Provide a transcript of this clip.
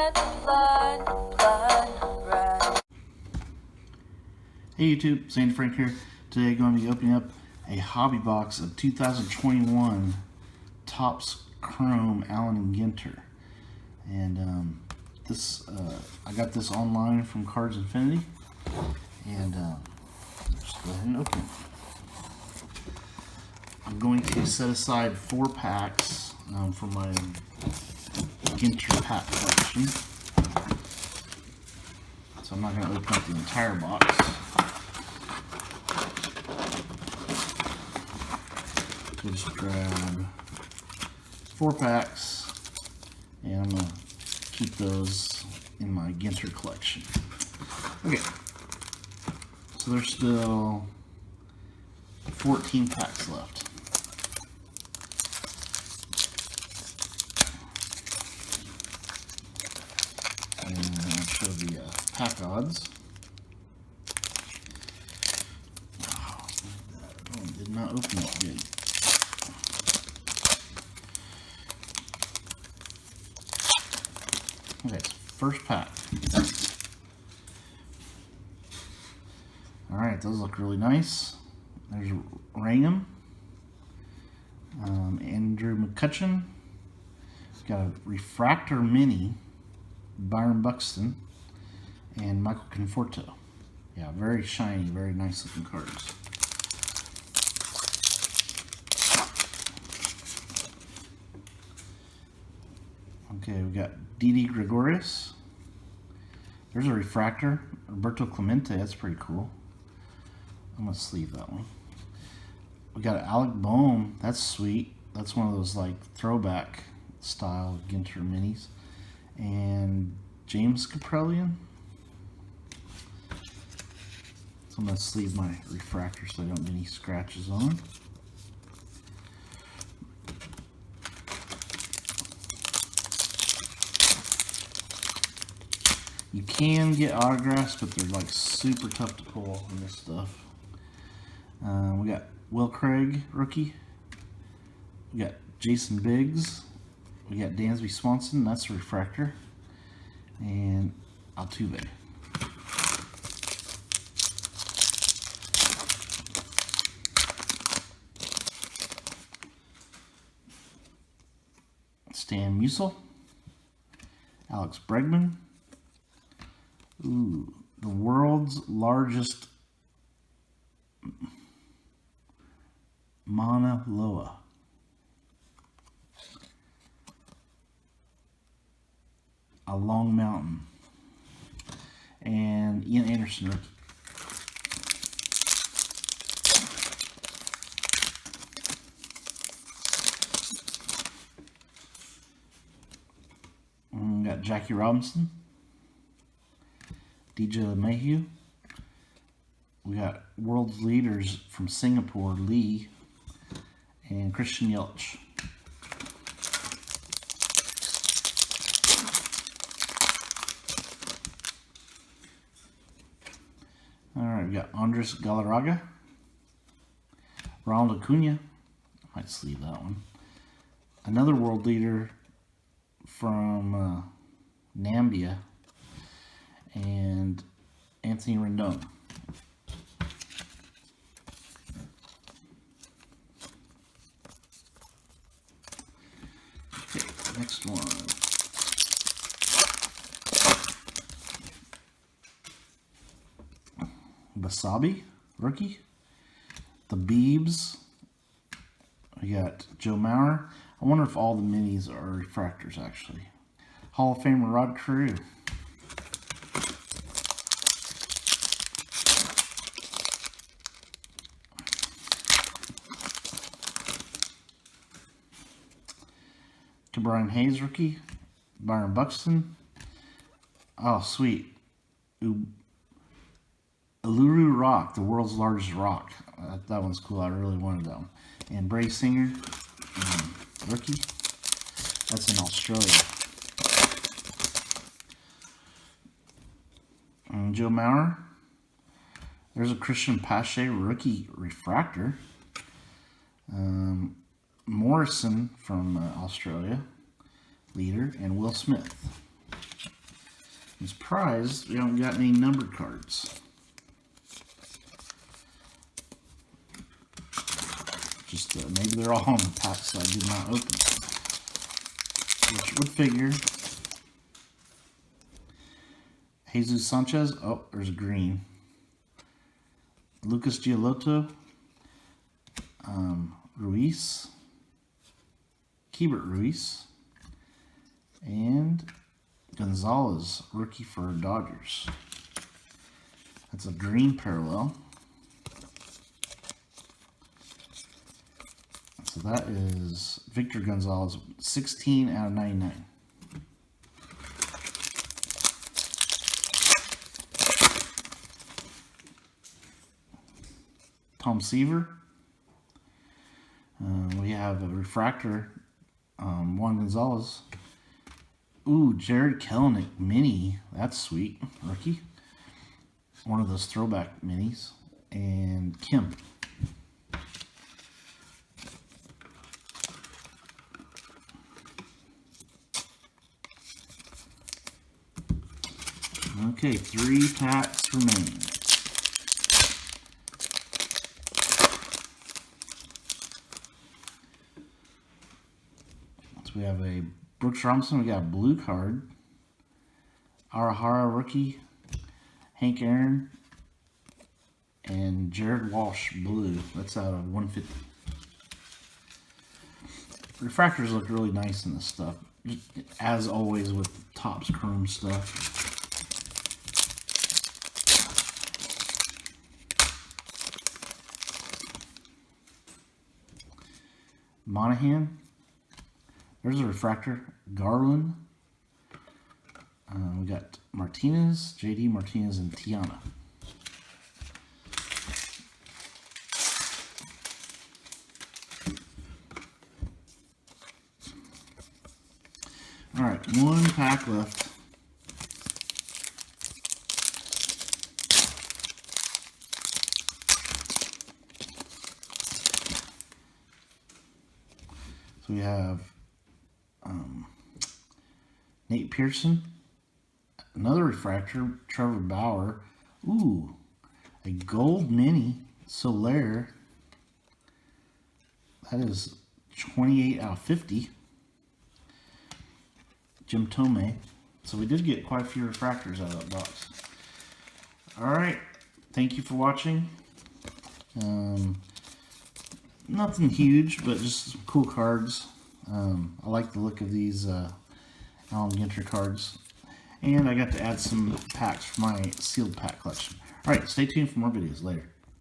Hey YouTube, Sandy Frank here. Today I'm going to be opening up a hobby box of 2021 Topps Chrome Allen and Ginter. And I got this online from Cards Infinity. And let's go ahead and open it. I'm going to set aside 4 packs for my Ginter pack collection. So I'm not going to open up the entire box. So just grab 4 packs, and I'm going to keep those in my Ginter collection. Okay, so there's still 14 packs left. And I'll show the pack odds. Oh, that one did not open up good. Okay, first pack. Alright, those look really nice. There's Raynham, Andrew McCutcheon. Got a Refractor Mini, Byron Buxton, and Michael Conforto. Yeah, very shiny, very nice looking cards. Okay, we got Didi Gregorius. There's a Refractor, Roberto Clemente. That's pretty cool. I'm gonna sleeve that one. We got Alec Bohm. That's sweet. That's one of those like throwback style Ginter minis. And James Caprellian. So I'm gonna sleeve my Refractor so I don't get any scratches on. You can get autographs, but they're like super tough to pull on this stuff. We got Will Craig, rookie. We got Jason Biggs. We got Dansby Swanson, that's a Refractor. And Altuve. Stan Musial. Alex Bregman. Ooh, the world's largest Mauna Loa. A Long Mountain. And Ian Anderson rookie. And we got Jackie Robinson. DJ LeMahieu. We got world's leaders from Singapore, Lee, and Christian Yelich. Alright, we got Andres Galarraga, Ronald Acuna. I might sleeve that one. Another world leader from Nambia, and Anthony Rendon. Okay, next one. Basabi, rookie. The Beebs. We got Joe Mauer. I wonder if all the minis are refractors actually. Hall of Famer Rod Carew. Brian Hayes rookie, Byron Buxton. Oh, sweet. Uluru Rock, the world's largest rock. That one's cool. I really wanted that one. And Bray Singer, rookie. That's in Australia. And Joe Mauer. There's a Christian Pache rookie refractor. Morrison from Australia, leader, and Will Smith. I'm surprised we haven't got any numbered cards. Just maybe they're all in the pack, so I did not open it. Which would figure. Jesus Sanchez. Oh, there's a green. Lucas Giolotto. Ruiz. Keibert Ruiz. And Gonzalez, rookie for Dodgers. That's a green parallel. So that is Victor Gonzalez, 16 out of 99. Tom Seaver. We have a refractor, Juan Gonzalez. Ooh, Jared Kelenic mini. That's sweet. Rookie. One of those throwback minis. And Kim. Okay, 3 packs remain. So we have a Brooks Robinson, we got a blue card. Arahara rookie. Hank Aaron. And Jared Walsh blue. That's out of 150. Refractors look really nice in this stuff. As always with Topps Chrome stuff. Monahan. There's a refractor. Garland. We got Martinez, JD Martinez, and Tiana. All right, 1 pack left. So we have Nate Pearson, another refractor, Trevor Bauer. Ooh, a gold mini Soler. That is 28 out of 50. Jim Tomei. So we did get quite a few refractors out of that box. Alright, thank you for watching. Nothing huge, but just some cool cards. I like the look of these Alan Ginter cards. And I got to add some packs for my sealed pack collection. Alright, stay tuned for more videos later.